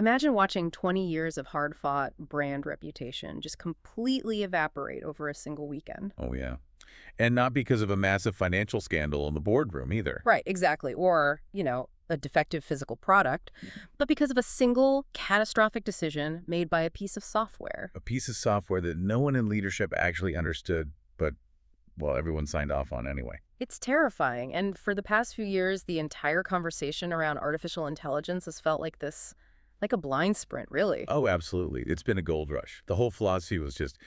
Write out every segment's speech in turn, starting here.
Imagine watching 20 years of hard-fought brand reputation just completely evaporate over a single weekend. Oh, yeah. And not because of a massive financial scandal in the boardroom either. Right, exactly. Or, a defective physical product, but because of a single catastrophic decision made by a piece of software. A piece of software that no one in leadership actually understood, but, well, everyone signed off on anyway. It's terrifying. And for the past few years, the entire conversation around artificial intelligence has felt like this, like a blind sprint, really. Oh, absolutely. It's been a gold rush. The whole philosophy was just,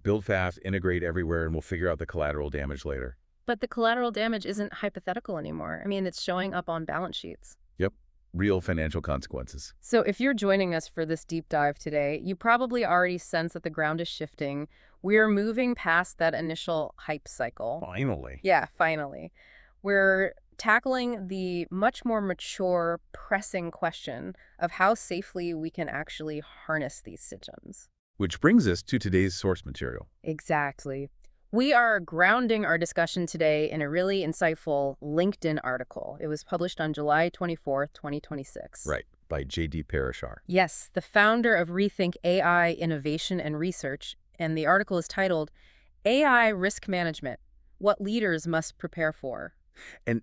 build fast, integrate everywhere, and we'll figure out the collateral damage later. But the collateral damage isn't hypothetical anymore. I mean, it's showing up on balance sheets. Yep. Real financial consequences. So if you're joining us for this deep dive today, you probably already sense that the ground is shifting. We're moving past that initial hype cycle. Finally. Yeah, finally. We're tackling the much more mature, pressing question of how safely we can actually harness these systems. Which brings us to today's source material. Exactly. We are grounding our discussion today in a really insightful LinkedIn article. It was published on July 24th, 2026. Right, by J.D. Parashar. Yes, the founder of Rethink AI Innovation and Research, and the article is titled AI Risk Management: What Leaders Must Prepare For. And,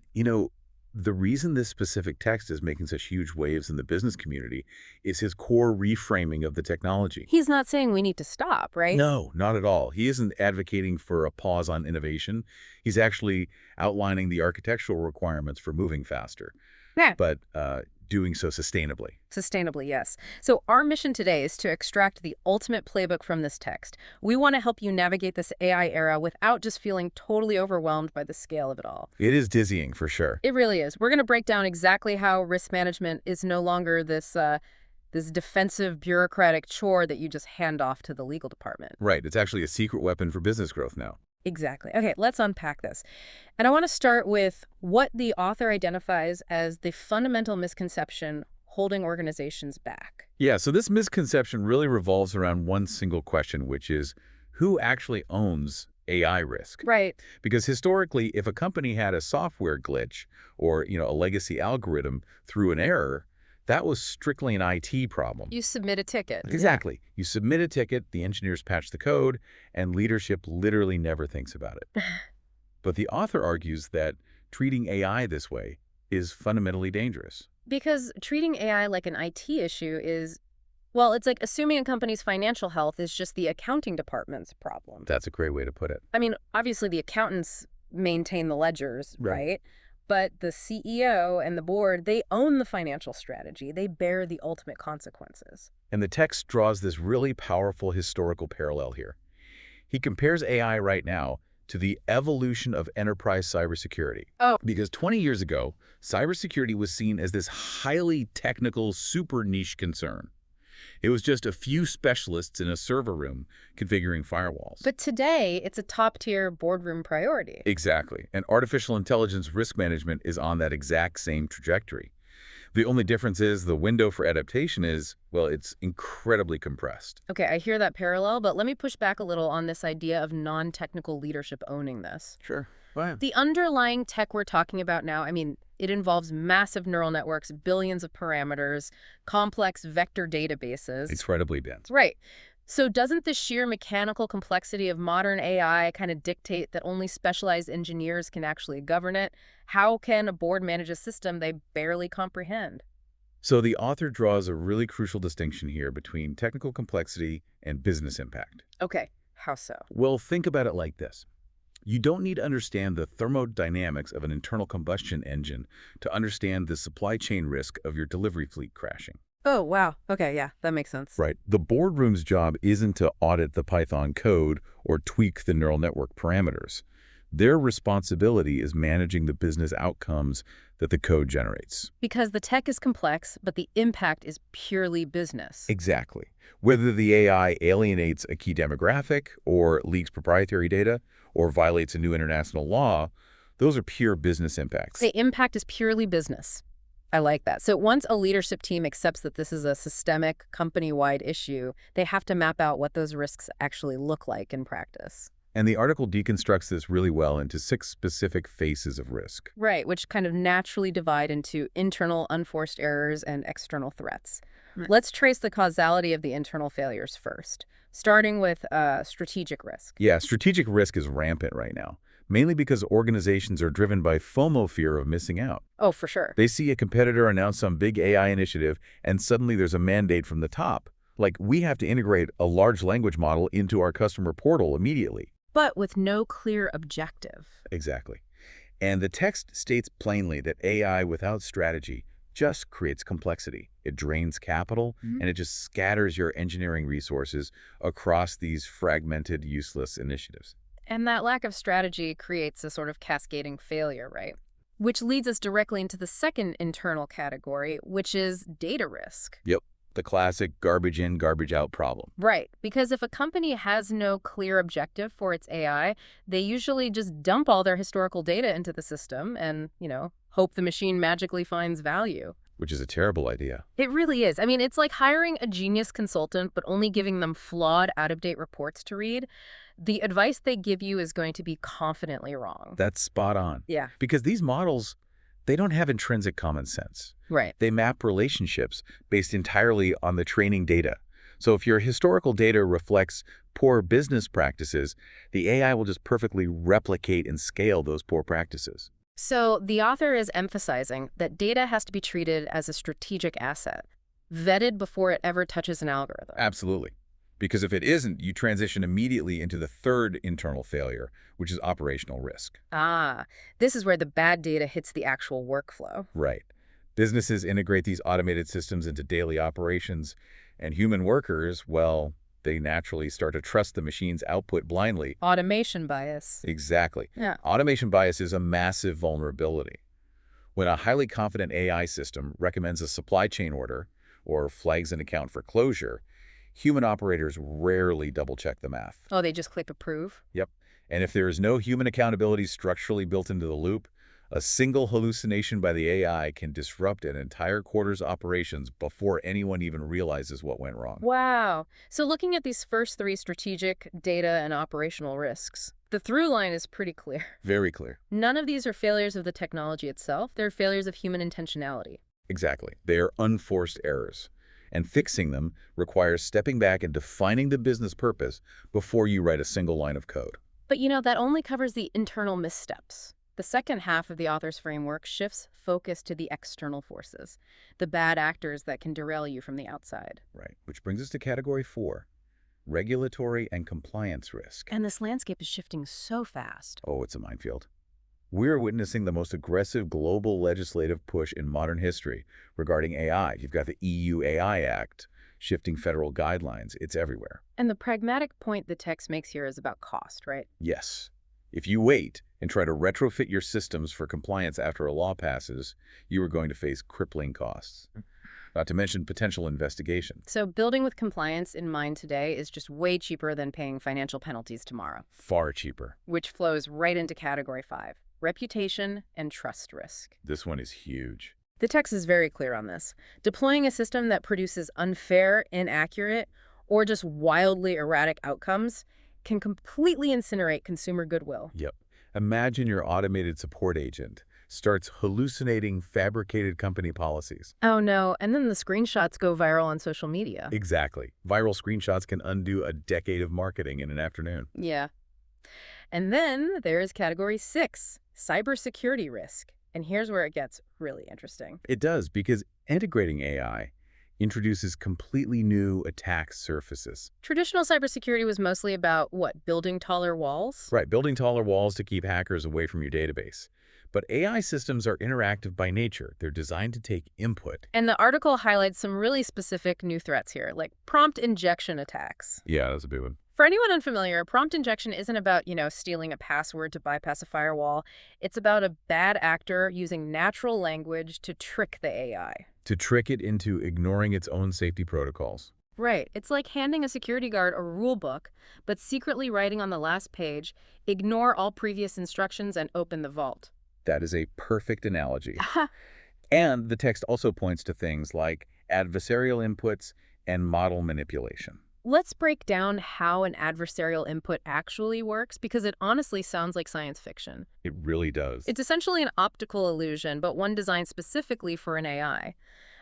the reason this specific text is making such huge waves in the business community is his core reframing of the technology. He's not saying we need to stop, right? No, not at all. He isn't advocating for a pause on innovation. He's actually outlining the architectural requirements for moving faster, Yeah. but doing so sustainably. Sustainably, yes. So our mission today is to extract the ultimate playbook from this text. We want to help you navigate this AI era without just feeling totally overwhelmed by the scale of it all. It is dizzying, for sure. It really is. We're going to break down exactly how risk management is no longer this defensive bureaucratic chore that you just hand off to the legal department. Right. It's actually a secret weapon for business growth now. Exactly. Okay, let's unpack this. And I want to start with what the author identifies as the fundamental misconception holding organizations back. Yeah, so this misconception really revolves around one single question, which is who actually owns AI risk? Right. Because historically, if a company had a software glitch or, a legacy algorithm through an error, that was strictly an IT problem. You submit a ticket. Exactly. You submit a ticket, the engineers patch the code, and leadership literally never thinks about it. But the author argues that treating AI this way is fundamentally dangerous. Because treating AI like an IT issue is, well, it's like assuming a company's financial health is just the accounting department's problem. That's a great way to put it. I mean, obviously the accountants maintain the ledgers, Right. right? But the CEO and the board, they own the financial strategy. They bear the ultimate consequences. And the text draws this really powerful historical parallel here. He compares AI right now to the evolution of enterprise cybersecurity. Oh. Because 20 years ago, cybersecurity was seen as this highly technical, super niche concern. It was just a few specialists in a server room configuring firewalls. But today, it's a top-tier boardroom priority. Exactly. And artificial intelligence risk management is on that exact same trajectory. The only difference is the window for adaptation is, well, it's incredibly compressed. Okay, I hear that parallel, but let me push back a little on this idea of non-technical leadership owning this. Sure. Go ahead. The underlying tech we're talking about now, I mean, it involves massive neural networks, billions of parameters, complex vector databases. Incredibly dense. Right. So doesn't the sheer mechanical complexity of modern AI kind of dictate that only specialized engineers can actually govern it? How can a board manage a system they barely comprehend? So the author draws a really crucial distinction here between technical complexity and business impact. Okay, how so? Well, think about it like this. You don't need to understand the thermodynamics of an internal combustion engine to understand the supply chain risk of your delivery fleet crashing. Oh, wow. Okay, yeah, that makes sense. Right. The boardroom's job isn't to audit the Python code or tweak the neural network parameters. Their responsibility is managing the business outcomes that the code generates. Because the tech is complex, but the impact is purely business. Exactly. Whether the AI alienates a key demographic or leaks proprietary data or violates a new international law, those are pure business impacts. The impact is purely business. I like that. So once a leadership team accepts that this is a systemic, company-wide issue, they have to map out what those risks actually look like in practice. And the article deconstructs this really well into 6 specific phases of risk. Right, which kind of naturally divide into internal unforced errors and external threats. Let's trace the causality of the internal failures first, starting with strategic risk. Yeah, strategic risk is rampant right now, mainly because organizations are driven by FOMO, fear of missing out. Oh, for sure. They see a competitor announce some big AI initiative, and suddenly there's a mandate from the top. Like, we have to integrate a large language model into our customer portal immediately. But with no clear objective. Exactly. And the text states plainly that AI without strategy just creates complexity. It drains capital, Mhm. and it just scatters your engineering resources across these fragmented, useless initiatives. And that lack of strategy creates a sort of cascading failure, right? Which leads us directly into the second internal category, which is data risk. Yep, the classic garbage in, garbage out problem. Right, because if a company has no clear objective for its AI, they usually just dump all their historical data into the system and, hope the machine magically finds value. Which is a terrible idea. It really is. I mean, it's like hiring a genius consultant, but only giving them flawed, out-of-date reports to read. The advice they give you is going to be confidently wrong. That's spot on. Yeah. Because these models, they don't have intrinsic common sense. Right. They map relationships based entirely on the training data. So if your historical data reflects poor business practices, the AI will just perfectly replicate and scale those poor practices. So the author is emphasizing that data has to be treated as a strategic asset, vetted before it ever touches an algorithm. Absolutely. Because if it isn't, you transition immediately into the third internal failure, which is operational risk. Ah, this is where the bad data hits the actual workflow. Right. Businesses integrate these automated systems into daily operations, and human workers, well, they naturally start to trust the machine's output blindly. Automation bias. Exactly. Yeah. Automation bias is a massive vulnerability. When a highly confident AI system recommends a supply chain order or flags an account for closure, human operators rarely double-check the math. Oh, they just click approve? Yep. And if there is no human accountability structurally built into the loop, a single hallucination by the AI can disrupt an entire quarter's operations before anyone even realizes what went wrong. Wow. So looking at these first three strategic, data, and operational risks, the through line is pretty clear. Very clear. None of these are failures of the technology itself. They're failures of human intentionality. Exactly. They are unforced errors. And fixing them requires stepping back and defining the business purpose before you write a single line of code. But that only covers the internal missteps. The second half of the author's framework shifts focus to the external forces, the bad actors that can derail you from the outside. Right. Which brings us to category 4, regulatory and compliance risk. And this landscape is shifting so fast. Oh, it's a minefield. We're witnessing the most aggressive global legislative push in modern history regarding AI. You've got the EU AI Act, shifting federal guidelines. It's everywhere. And the pragmatic point the text makes here is about cost, right? Yes. If you wait and try to retrofit your systems for compliance after a law passes, you are going to face crippling costs. Not to mention potential investigation. So building with compliance in mind today is just way cheaper than paying financial penalties tomorrow. Far cheaper. Which flows right into category 5, reputation and trust risk. This one is huge. The text is very clear on this. Deploying a system that produces unfair, inaccurate, or just wildly erratic outcomes can completely incinerate consumer goodwill. Yep. Imagine your automated support agent starts hallucinating fabricated company policies. Oh no, and then the screenshots go viral on social media. Exactly. Viral screenshots can undo a decade of marketing in an afternoon. Yeah. And then there's category 6, cybersecurity risk. And here's where it gets really interesting. It does, because integrating AI introduces completely new attack surfaces. Traditional cybersecurity was mostly about, building taller walls? Right, building taller walls to keep hackers away from your database. But AI systems are interactive by nature. They're designed to take input. And the article highlights some really specific new threats here, like prompt injection attacks. Yeah, that's a big one. For anyone unfamiliar, prompt injection isn't about, stealing a password to bypass a firewall. It's about a bad actor using natural language to trick the AI. To trick it into ignoring its own safety protocols. Right. It's like handing a security guard a rule book, but secretly writing on the last page, ignore all previous instructions and open the vault. That is a perfect analogy. And the text also points to things like adversarial inputs and model manipulation. Let's break down how an adversarial input actually works, because it honestly sounds like science fiction. It really does. It's essentially an optical illusion, but one designed specifically for an AI.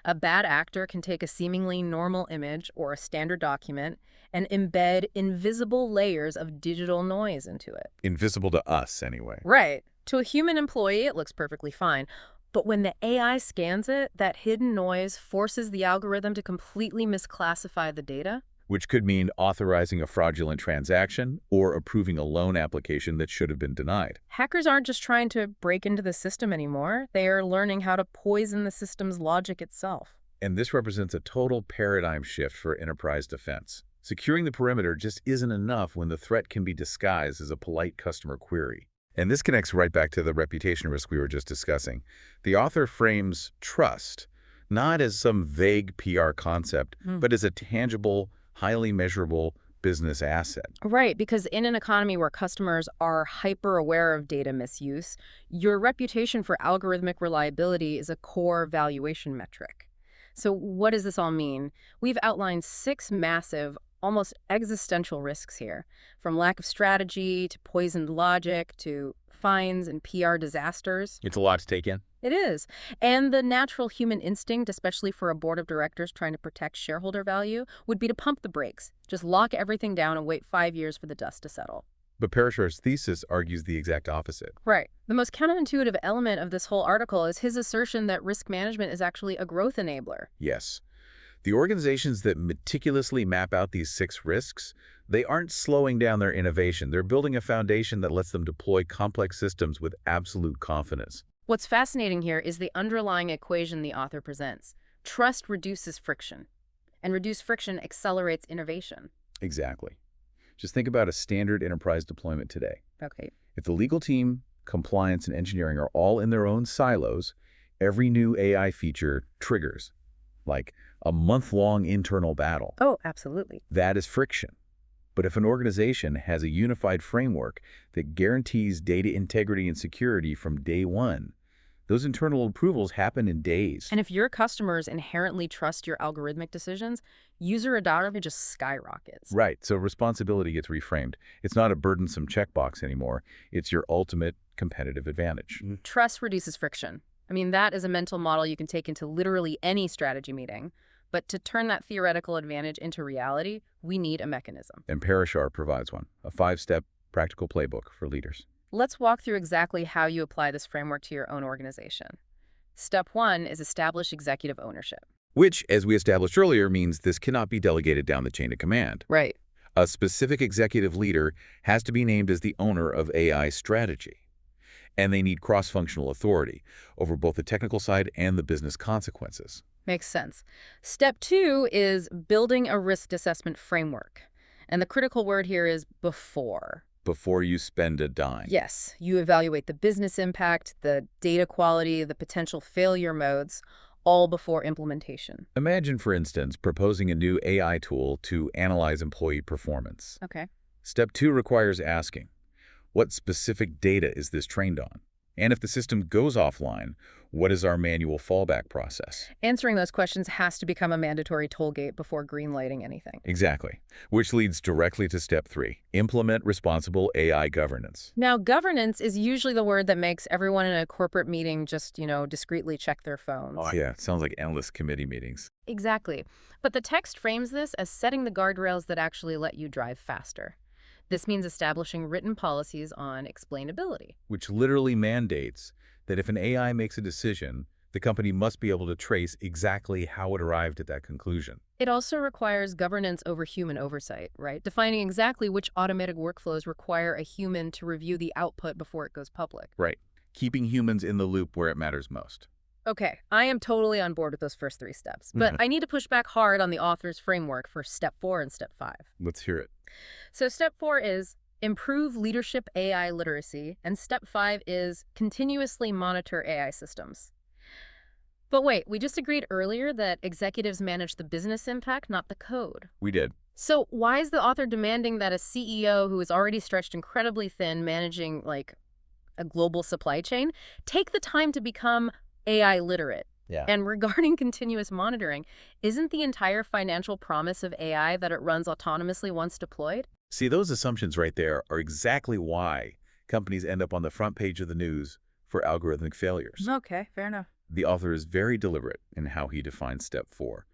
A bad actor can take a seemingly normal image or a standard document and embed invisible layers of digital noise into it. Invisible to us, anyway. Right. To a human employee, it looks perfectly fine. But when the AI scans it, that hidden noise forces the algorithm to completely misclassify the data. Which could mean authorizing a fraudulent transaction or approving a loan application that should have been denied. Hackers aren't just trying to break into the system anymore. They are learning how to poison the system's logic itself. And this represents a total paradigm shift for enterprise defense. Securing the perimeter just isn't enough when the threat can be disguised as a polite customer query. And this connects right back to the reputation risk we were just discussing. The author frames trust not as some vague PR concept, but as a tangible, highly measurable business asset. Right, because in an economy where customers are hyper-aware of data misuse, your reputation for algorithmic reliability is a core valuation metric. So what does this all mean? We've outlined 6 massive, almost existential risks here, from lack of strategy to poisoned logic to fines and PR disasters. It's a lot to take in. It is. And the natural human instinct, especially for a board of directors trying to protect shareholder value, would be to pump the brakes. Just lock everything down and wait 5 years for the dust to settle. But Parashar's thesis argues the exact opposite. Right. The most counterintuitive element of this whole article is his assertion that risk management is actually a growth enabler. Yes. The organizations that meticulously map out these 6 risks, they aren't slowing down their innovation. They're building a foundation that lets them deploy complex systems with absolute confidence. What's fascinating here is the underlying equation the author presents. Trust reduces friction, and reduced friction accelerates innovation. Exactly. Just think about a standard enterprise deployment today. Okay. If the legal team, compliance, and engineering are all in their own silos, every new AI feature triggers, like a month-long internal battle. Oh, absolutely. That is friction. But if an organization has a unified framework that guarantees data integrity and security from day one, those internal approvals happen in days. And if your customers inherently trust your algorithmic decisions, user adoption just skyrockets. Right, so responsibility gets reframed. It's not a burdensome checkbox anymore. It's your ultimate competitive advantage. Trust reduces friction. I mean, that is a mental model you can take into literally any strategy meeting. But to turn that theoretical advantage into reality, we need a mechanism. And Parashar provides one, a 5-step practical playbook for leaders. Let's walk through exactly how you apply this framework to your own organization. Step 1 is establish executive ownership. Which, as we established earlier, means this cannot be delegated down the chain of command. Right. A specific executive leader has to be named as the owner of AI strategy. And they need cross-functional authority over both the technical side and the business consequences. Makes sense. Step 2 is building a risk assessment framework. And the critical word here is before. Before you spend a dime. Yes, you evaluate the business impact, the data quality, the potential failure modes, all before implementation. Imagine, for instance, proposing a new AI tool to analyze employee performance. Okay. Step 2 requires asking, what specific data is this trained on? And if the system goes offline, what is our manual fallback process? Answering those questions has to become a mandatory toll gate before greenlighting anything. Exactly. Which leads directly to step 3, implement responsible AI governance. Now, governance is usually the word that makes everyone in a corporate meeting just, discreetly check their phones. Oh, yeah. Sounds like endless committee meetings. Exactly. But the text frames this as setting the guardrails that actually let you drive faster. This means establishing written policies on explainability. Which literally mandates that if an AI makes a decision, the company must be able to trace exactly how it arrived at that conclusion. It also requires governance over human oversight, right? Defining exactly which automated workflows require a human to review the output before it goes public. Right. Keeping humans in the loop where it matters most. Okay, I am totally on board with those first 3 steps, but I need to push back hard on the author's framework for step 4 and step 5. Let's hear it. So step 4 is improve leadership AI literacy, and step 5 is continuously monitor AI systems. But wait, we just agreed earlier that executives manage the business impact, not the code. We did. So why is the author demanding that a CEO who is already stretched incredibly thin managing, like, a global supply chain, take the time to become AI literate? Yeah. And regarding continuous monitoring, isn't the entire financial promise of AI that it runs autonomously once deployed? See, those assumptions right there are exactly why companies end up on the front page of the news for algorithmic failures. Okay, fair enough. The author is very deliberate in how he defines step 4.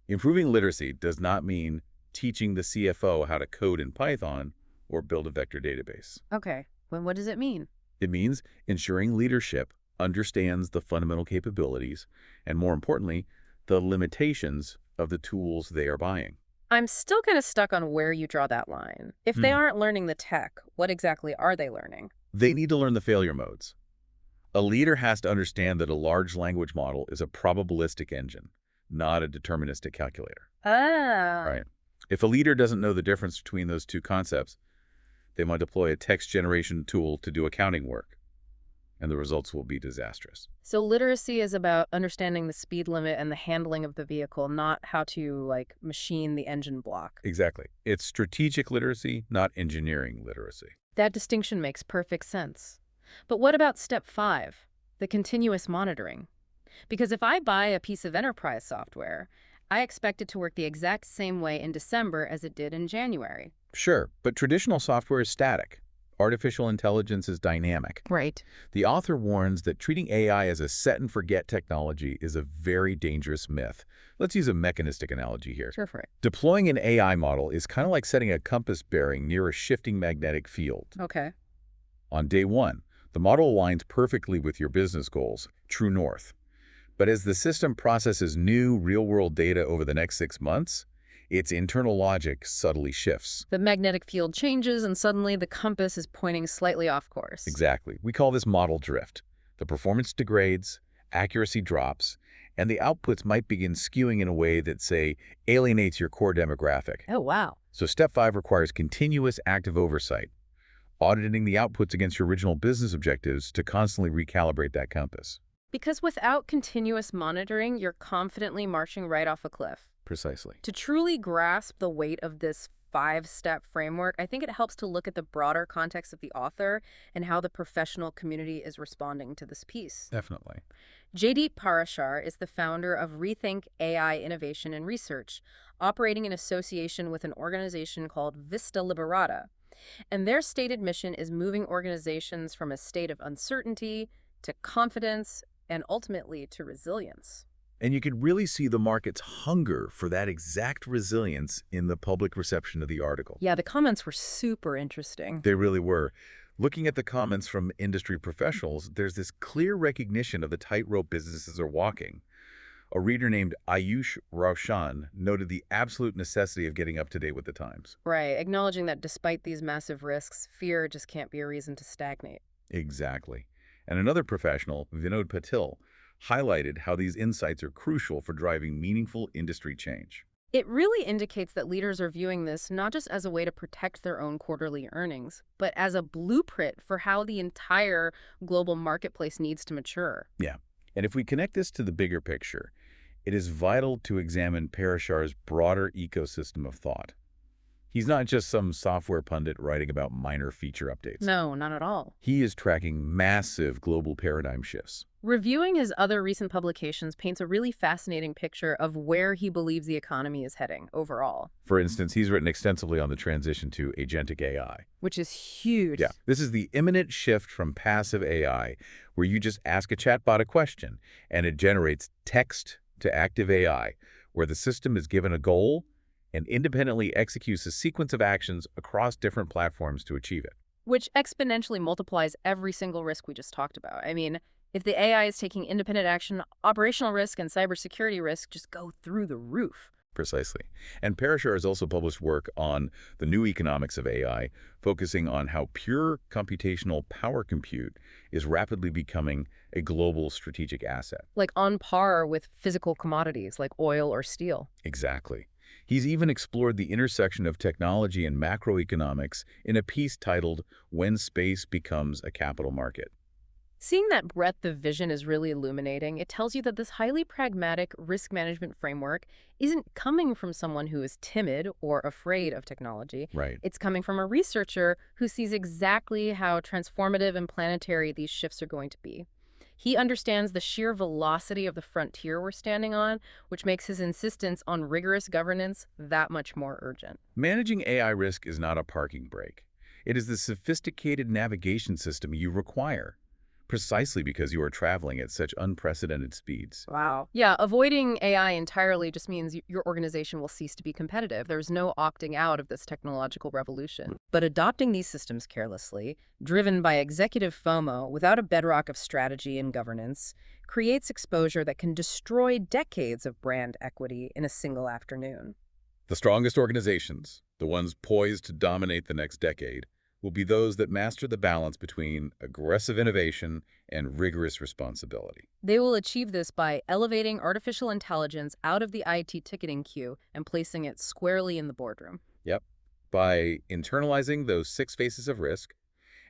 Improving literacy does not mean teaching the CFO how to code in Python or build a vector database. Okay, well, what does it mean? It means ensuring leadership understands the fundamental capabilities and, more importantly, the limitations of the tools they are buying. I'm still kind of stuck on where you draw that line. If they aren't learning the tech, what exactly are they learning? They need to learn the failure modes. A leader has to understand that a large language model is a probabilistic engine, not a deterministic calculator. Ah. Right. If a leader doesn't know the difference between those two concepts, they might deploy a text generation tool to do accounting work, and the results will be disastrous. So literacy is about understanding the speed limit and the handling of the vehicle, not how to, like, machine the engine block. Exactly. It's strategic literacy, not engineering literacy. That distinction makes perfect sense. But what about step 5, the continuous monitoring? Because if I buy a piece of enterprise software, I expect it to work the exact same way in December as it did in January. Sure, but traditional software is static. Artificial intelligence is dynamic. Right. The author warns that treating AI as a set-and-forget technology is a very dangerous myth. Let's use a mechanistic analogy here. Sure for it. Deploying an AI model is kind of like setting a compass bearing near a shifting magnetic field. Okay. On day 1, the model aligns perfectly with your business goals, true north. But as the system processes new, real-world data over the next 6 months, its internal logic subtly shifts. The magnetic field changes and suddenly the compass is pointing slightly off course. Exactly. We call this model drift. The performance degrades, accuracy drops, and the outputs might begin skewing in a way that, say, alienates your core demographic. Oh, wow. So step 5 requires continuous active oversight, auditing the outputs against your original business objectives to constantly recalibrate that compass. Because without continuous monitoring, you're confidently marching right off a cliff. Precisely. To truly grasp the weight of this 5-step framework, I think it helps to look at the broader context of the author and how the professional community is responding to this piece. Definitely. Jaideep Parashar is the founder of Rethink AI Innovation and Research, operating in association with an organization called Vista Liberata. And their stated mission is moving organizations from a state of uncertainty to confidence and ultimately to resilience. And you could really see the market's hunger for that exact resilience in the public reception of the article. Yeah, the comments were super interesting. They really were. Looking at the comments from industry professionals, there's this clear recognition of the tightrope businesses are walking. A reader named Ayush Roshan noted the absolute necessity of getting up to date with the times. Right, acknowledging that despite these massive risks, fear just can't be a reason to stagnate. Exactly. And another professional, Vinod Patil, highlighted how these insights are crucial for driving meaningful industry change. It really indicates that leaders are viewing this not just as a way to protect their own quarterly earnings, but as a blueprint for how the entire global marketplace needs to mature. Yeah. And if we connect this to the bigger picture, it is vital to examine Parashar's broader ecosystem of thought. He's not just some software pundit writing about minor feature updates. No, not at all. He is tracking massive global paradigm shifts. Reviewing his other recent publications paints a really fascinating picture of where he believes the economy is heading overall. For instance, he's written extensively on the transition to agentic AI. Which is huge. Yeah, this is the imminent shift from passive AI, where you just ask a chatbot a question and it generates text, to active AI, where the system is given a goal and independently executes a sequence of actions across different platforms to achieve it. Which exponentially multiplies every single risk we just talked about. I mean, if the AI is taking independent action, operational risk and cybersecurity risk just go through the roof. Precisely. And Parashar has also published work on the new economics of AI, focusing on how pure computational power compute is rapidly becoming a global strategic asset. Like on par with physical commodities like oil or steel. Exactly. He's even explored the intersection of technology and macroeconomics in a piece titled When Space Becomes a Capital Market. Seeing that breadth of vision is really illuminating. It tells you that this highly pragmatic risk management framework isn't coming from someone who is timid or afraid of technology. Right. It's coming from a researcher who sees exactly how transformative and planetary these shifts are going to be. He understands the sheer velocity of the frontier we're standing on, which makes his insistence on rigorous governance that much more urgent. Managing AI risk is not a parking brake. It is the sophisticated navigation system you require. precisely because you are traveling at such unprecedented speeds. Wow. Yeah, avoiding AI entirely just means your organization will cease to be competitive. There's no opting out of this technological revolution. But adopting these systems carelessly, driven by executive FOMO without a bedrock of strategy and governance, creates exposure that can destroy decades of brand equity in a single afternoon. The strongest organizations, the ones poised to dominate the next decade, will be those that master the balance between aggressive innovation and rigorous responsibility. They will achieve this by elevating artificial intelligence out of the IT ticketing queue and placing it squarely in the boardroom. Yep. By internalizing those 6 phases of risk,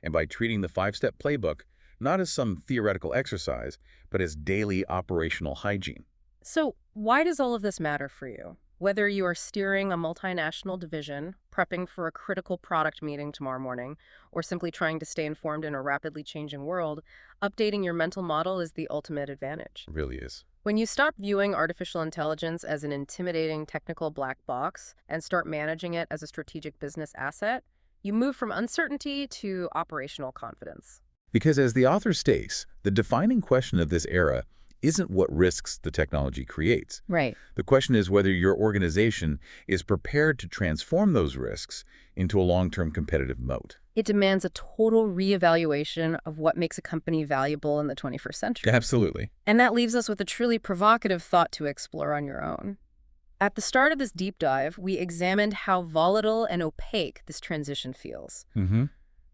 and by treating the 5-step playbook not as some theoretical exercise, but as daily operational hygiene. So, why does all of this matter for you? Whether you are steering a multinational division, prepping for a critical product meeting tomorrow morning, or simply trying to stay informed in a rapidly changing world, updating your mental model is the ultimate advantage. It really is. When you stop viewing artificial intelligence as an intimidating technical black box and start managing it as a strategic business asset, you move from uncertainty to operational confidence. Because as the author states, the defining question of this era isn't what risks the technology creates. Right. The question is whether your organization is prepared to transform those risks into a long-term competitive moat. It demands a total reevaluation of what makes a company valuable in the 21st century. Absolutely. And that leaves us with a truly provocative thought to explore on your own. At the start of this deep dive, we examined how volatile and opaque this transition feels.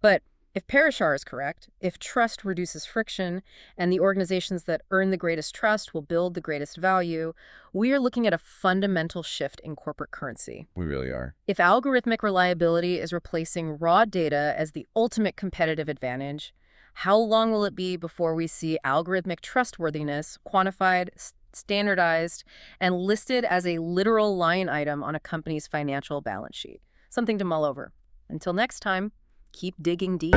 But if Parashar is correct, if trust reduces friction and the organizations that earn the greatest trust will build the greatest value, we are looking at a fundamental shift in corporate currency. We really are. If algorithmic reliability is replacing raw data as the ultimate competitive advantage, how long will it be before we see algorithmic trustworthiness quantified, standardized, and listed as a literal line item on a company's financial balance sheet? Something to mull over. Until next time, keep digging deep.